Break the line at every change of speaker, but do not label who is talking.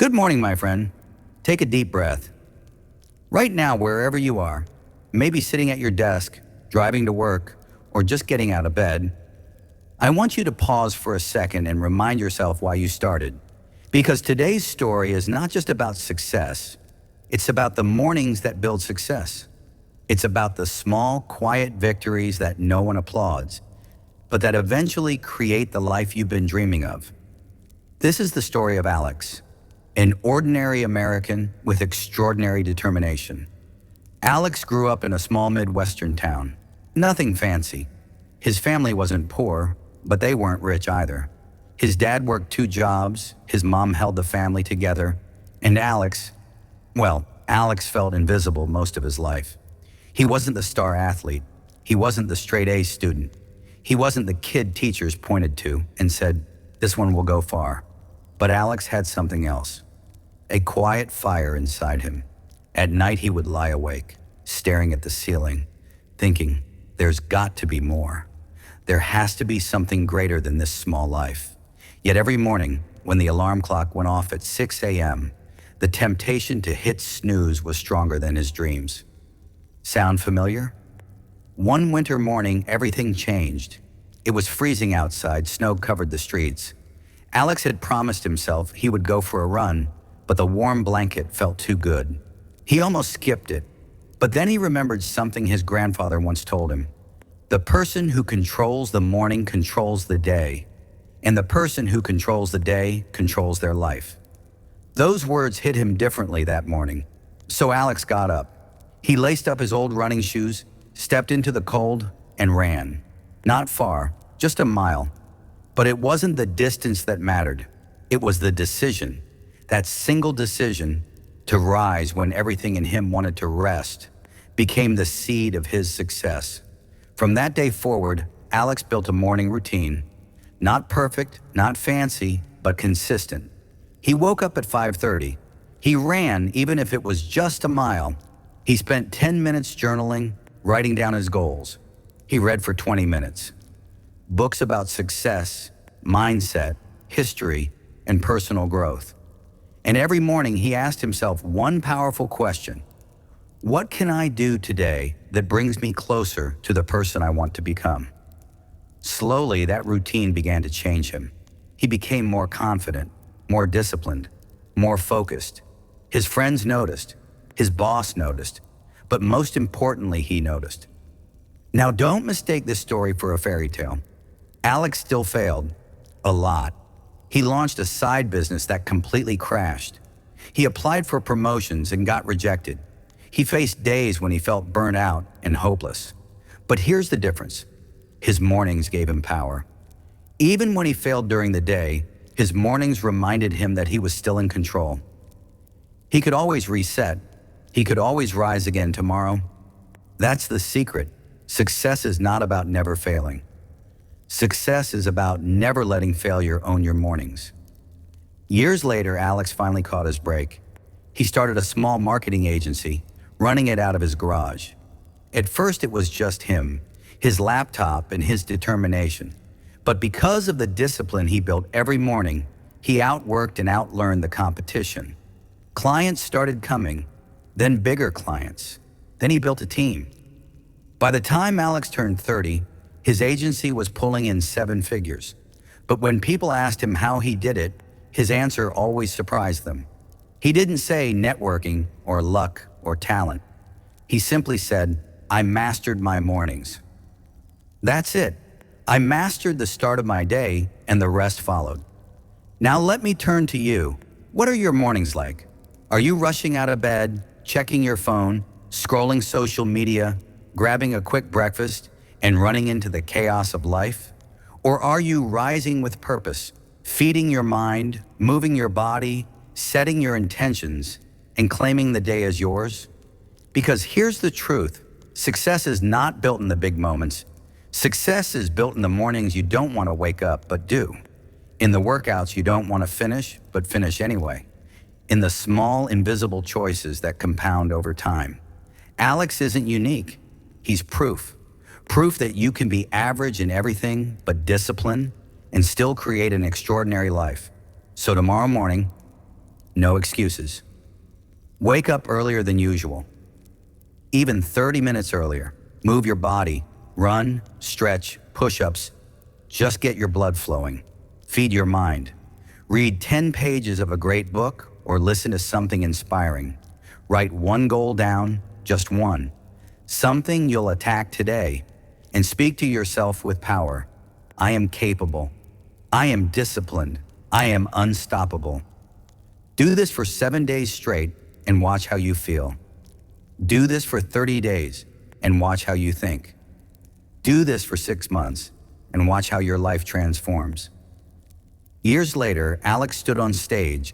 Good morning, my friend. Take a deep breath. Right now, wherever you are, maybe sitting at your desk, driving to work, or just getting out of bed, I want you to pause for a second and remind yourself why you started. Because today's story is not just about success, it's about the mornings that build success. It's about the small, quiet victories that no one applauds, but that eventually create the life you've been dreaming of. This is the story of Alex, an ordinary American with extraordinary determination. Alex grew up in a small Midwestern town. Nothing fancy. His family wasn't poor, but they weren't rich either. His dad worked 2 jobs, his mom held the family together, and Alex felt invisible most of his life. He wasn't the star athlete. He wasn't the straight-A student. He wasn't the kid teachers pointed to and said, "This one will go far." But Alex had something else, a quiet fire inside him. At night he would lie awake, staring at the ceiling, thinking, there's got to be more. There has to be something greater than this small life. Yet every morning, when the alarm clock went off at 6 a.m., the temptation to hit snooze was stronger than his dreams. Sound familiar? One winter morning, everything changed. It was freezing outside, snow covered the streets. Alex had promised himself he would go for a run, but the warm blanket felt too good. He almost skipped it, but then he remembered something his grandfather once told him. The person who controls the morning controls the day, and the person who controls the day controls their life. Those words hit him differently that morning. So Alex got up. He laced up his old running shoes, stepped into the cold, and ran. Not far, just a mile. But it wasn't the distance that mattered. It was the decision, that single decision to rise when everything in him wanted to rest, became the seed of his success. From that day forward, Alex built a morning routine. Not perfect, not fancy, but consistent. He woke up at 5:30. He ran even if it was just a mile. He spent 10 minutes journaling, writing down his goals. He read for 20 minutes. Books about success, mindset, history, and personal growth. And every morning he asked himself one powerful question. What can I do today that brings me closer to the person I want to become? Slowly, that routine began to change him. He became more confident, more disciplined, more focused. His friends noticed, his boss noticed, but most importantly, he noticed. Now, don't mistake this story for a fairy tale. Alex still failed, a lot. He launched a side business that completely crashed. He applied for promotions and got rejected. He faced days when he felt burnt out and hopeless. But here's the difference. His mornings gave him power. Even when he failed during the day, his mornings reminded him that he was still in control. He could always reset. He could always rise again tomorrow. That's the secret. Success is not about never failing. Success is about never letting failure own your mornings. Years later, Alex finally caught his break. He started a small marketing agency, running it out of his garage. At first, it was just him, his laptop, and his determination. But because of the discipline he built every morning, he outworked and outlearned the competition. Clients started coming, then bigger clients. Then he built a team. By the time Alex turned 30, his agency was pulling in 7 figures. But when people asked him how he did it, his answer always surprised them. He didn't say networking or luck or talent. He simply said, I mastered my mornings. That's it. I mastered the start of my day and the rest followed. Now let me turn to you. What are your mornings like? Are you rushing out of bed, checking your phone, scrolling social media, grabbing a quick breakfast, and running into the chaos of life? Or are you rising with purpose, feeding your mind, moving your body, setting your intentions, and claiming the day as yours? Because here's the truth. Success is not built in the big moments. Success is built in the mornings you don't want to wake up, but do. In the workouts you don't want to finish, but finish anyway. In the small, invisible choices that compound over time. Alex isn't unique. He's proof. Proof that you can be average in everything but discipline and still create an extraordinary life. So tomorrow morning, No excuses. Wake up earlier than usual, even 30 minutes earlier. Move your body, run, stretch, push-ups. Just get your blood flowing. Feed your mind. Read 10 pages of a great book or listen to something inspiring. Write one goal down, just one. Something you'll attack today, and speak to yourself with power. I am capable. I am disciplined. I am unstoppable. Do this for 7 days straight and watch how you feel. Do this for 30 days and watch how you think. Do this for 6 months and watch how your life transforms. Years later, Alex stood on stage